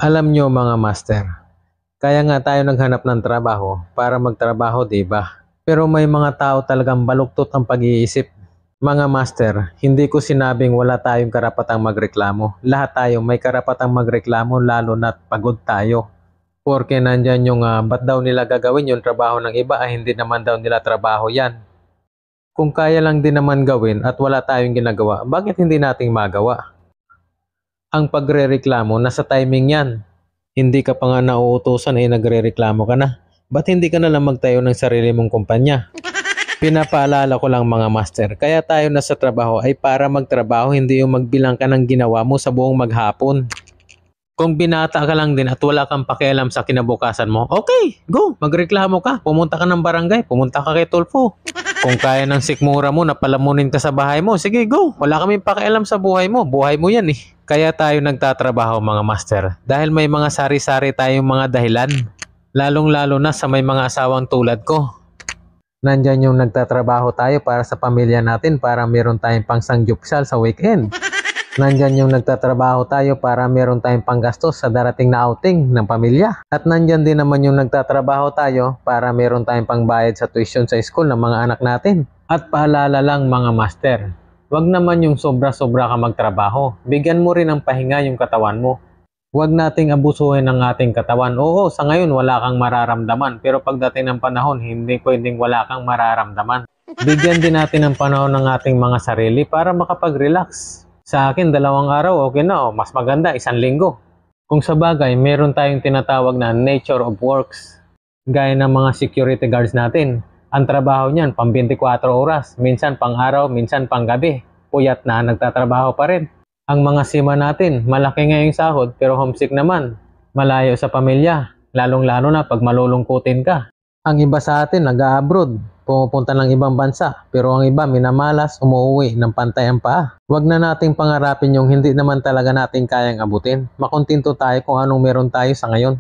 Alam nyo mga master, kaya nga tayo naghanap ng trabaho para magtrabaho, diba? Pero may mga tao talagang baluktot ang pag-iisip. Mga master, hindi ko sinabing wala tayong karapatang magreklamo. Lahat tayo may karapatang magreklamo lalo na't pagod tayo. Porque nandyan yung ba't daw nila gagawin yung trabaho ng iba ay hindi naman daw nila trabaho yan. Kung kaya lang din naman gawin at wala tayong ginagawa, bakit hindi nating magawa? Ang pagrereklamo nasa timing yan. Hindi ka pa nga nauutusan ay nagrereklamo ka na. Ba't hindi ka na lang magtayo ng sarili mong kumpanya? Pinapaalala ko lang mga master, kaya tayo nasa trabaho ay para magtrabaho, hindi yung magbilang ka ng ginawa mo sa buong maghapon. Kung binata ka lang din at wala kang pakialam sa kinabukasan mo, okay, go, magreklamo ka, pumunta ka ng barangay, pumunta ka kay Tulfo. Kung kaya ng sikmura mo na palamunin ka sa bahay mo, sige go, wala kaming pakialam sa buhay mo yan eh. Kaya tayo nagtatrabaho mga master, dahil may mga sari-sari tayong mga dahilan, lalong-lalo na sa may mga asawang tulad ko. Nandyan yung nagtatrabaho tayo para sa pamilya natin para meron tayong pangsangyupsal sa weekend. Nandyan yung nagtatrabaho tayo para meron tayong panggastos sa darating na outing ng pamilya. At nandyan din naman yung nagtatrabaho tayo para meron tayong pangbayad sa tuition sa school ng mga anak natin. At paalala lang mga master, wag naman yung sobra-sobra ka magtrabaho. Bigyan mo rin ng pahinga yung katawan mo. Huwag nating abusuhin ng ating katawan. Oo, sa ngayon wala kang mararamdaman. Pero pagdating ng panahon, hindi pwedeng wala kang mararamdaman. Bigyan din natin ng panahon ng ating mga sarili para makapag-relax. Sa akin, 2 araw, okay na. Mas maganda, 1 linggo. Kung sa bagay, meron tayong tinatawag na nature of works. Gaya ng mga security guards natin. Ang trabaho niyan, pang 24 oras. Minsan pang araw, minsan pang gabi. Puyat na, nagtatrabaho pa rin. Ang mga sima natin, malaki ngayong sahod pero homesick naman. Malayo sa pamilya, lalong-lalo na pag malulungkutin ka. Ang iba sa atin nag-abroad, pumupunta ng ibang bansa, pero ang iba minamalas, umuwi ng pantay ang paa. Huwag na nating pangarapin yung hindi naman talaga natin kayang abutin. Makontento tayo kung anong meron tayo sa ngayon.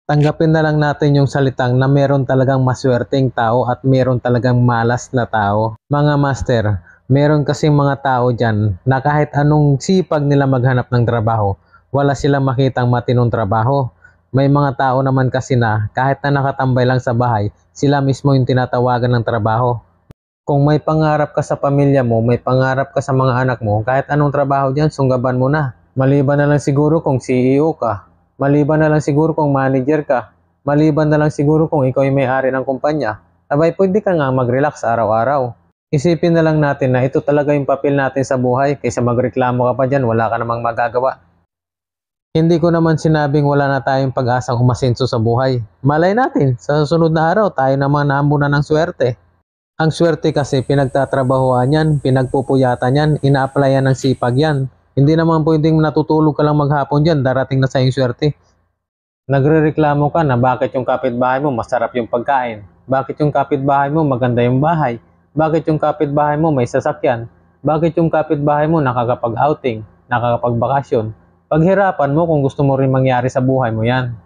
Tanggapin na lang natin yung salitang na meron talagang maswerteng tao at meron talagang malas na tao. Mga master, meron kasing mga tao dyan na kahit anong sipag nila maghanap ng trabaho, wala silang makitang matinong trabaho. May mga tao naman kasi na kahit na nakatambay lang sa bahay, sila mismo yung tinatawagan ng trabaho. Kung may pangarap ka sa pamilya mo, may pangarap ka sa mga anak mo, kahit anong trabaho dyan, sunggaban mo na. Maliban na lang siguro kung CEO ka, maliban na lang siguro kung manager ka, maliban na lang siguro kung ikaw yung may-ari ng kumpanya, abay pwede ka nga mag-relax araw-araw. Isipin na lang natin na ito talaga yung papel natin sa buhay, kaysa magreklamo ka pa dyan, wala ka namang magagawa. Hindi ko naman sinabing wala na tayong pag-asang umasenso sa buhay. Malay natin, sa susunod na araw, tayo naman naambunan ng swerte. Ang swerte kasi pinagtatrabahoan yan, pinagpupuyatan yan, ina-applyan ng sipag yan. Hindi naman pwedeng natutulog ka lang maghapon dyan, darating na sa iyong swerte. Nagrereklamo ka na bakit yung kapitbahay mo masarap yung pagkain, bakit yung kapitbahay mo maganda yung bahay, bakit yung kapitbahay mo may sasakyan, bakit yung kapitbahay mo nakakapag-outing, nakakapagbakasyon. Paghirapan mo kung gusto mo rin mangyari sa buhay mo yan.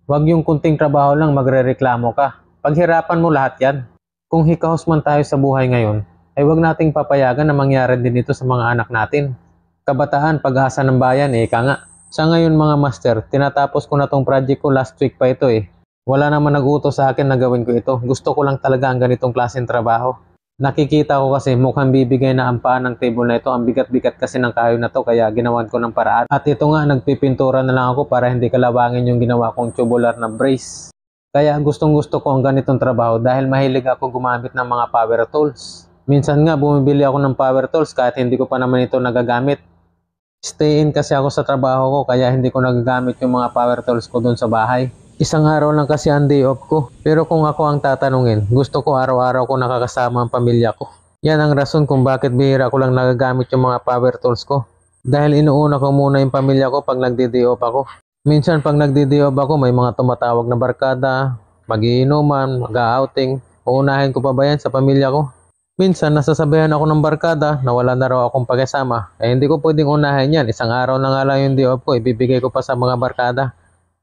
Huwag yung kunting trabaho lang magrereklamo ka. Paghirapan mo lahat yan. Kung hikahos man tayo sa buhay ngayon, ay huwag nating papayagan na mangyari din ito sa mga anak natin. Kabataan, pag-asa ng bayan, ika nga. Sa ngayon mga master, tinatapos ko na tong project ko, last week pa ito eh. Wala naman nag-utos sa akin na gawin ko ito. Gusto ko lang talaga ang ganitong klaseng trabaho. Nakikita ko kasi mukhang bibigay na ang paan ng table na ito. Ang bigat-bigat kasi ng kahoy na to kaya ginawan ko ng paraan. At ito nga, nagpipintura na lang ako para hindi kalawangin yung ginawa kong tubular na brace. Kaya gustong-gusto ko ang ganitong trabaho dahil mahilig ako gumamit ng mga power tools. Minsan nga bumibili ako ng power tools kahit hindi ko pa naman ito nagagamit. Stay in kasi ako sa trabaho ko kaya hindi ko nagagamit yung mga power tools ko dun sa bahay. Isang araw lang kasi ang day off ko. Pero kung ako ang tatanungin, gusto ko araw-araw ko nakakasama ang pamilya ko. Yan ang rason kung bakit bihira ko lang nagagamit yung mga power tools ko. Dahil inuuna ko muna yung pamilya ko pag nagdi-day off ako. Minsan pag nagdi-day off ako, may mga tumatawag na barkada, mag-iinuman, mag-outing. Uunahin ko pa ba yan sa pamilya ko? Minsan nasasabihan ako ng barkada na wala na raw akong pagkasama. Hindi ko pwedeng unahin yan. Isang araw na nga lang yung day off ko, ibibigay ko pa sa mga barkada.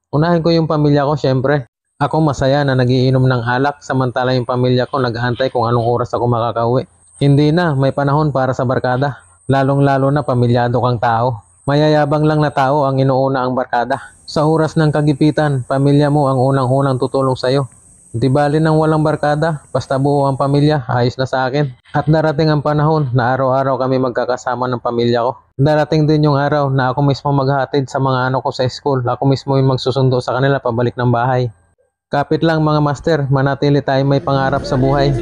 Unahin ko yung pamilya ko syempre. Ako masaya na nagiinom ng alak samantala yung pamilya ko nag-aantay kung anong oras ako makakauwi. Hindi na, may panahon para sa barkada. Lalong-lalo na pamilyado kang tao. Mayayabang lang na tao ang inuuna ang barkada. Sa oras ng kagipitan, pamilya mo ang unang-unang tutulong sa'yo. Di bali nang walang barkada, basta buo ang pamilya, ayos na sa akin. At darating ang panahon na araw-araw kami magkakasama ng pamilya ko. Darating din yung araw na ako mismo maghatid sa mga ko sa school. Ako mismo yung magsusundo sa kanila pabalik ng bahay. Kapit lang mga master, manatili tayo may pangarap sa buhay.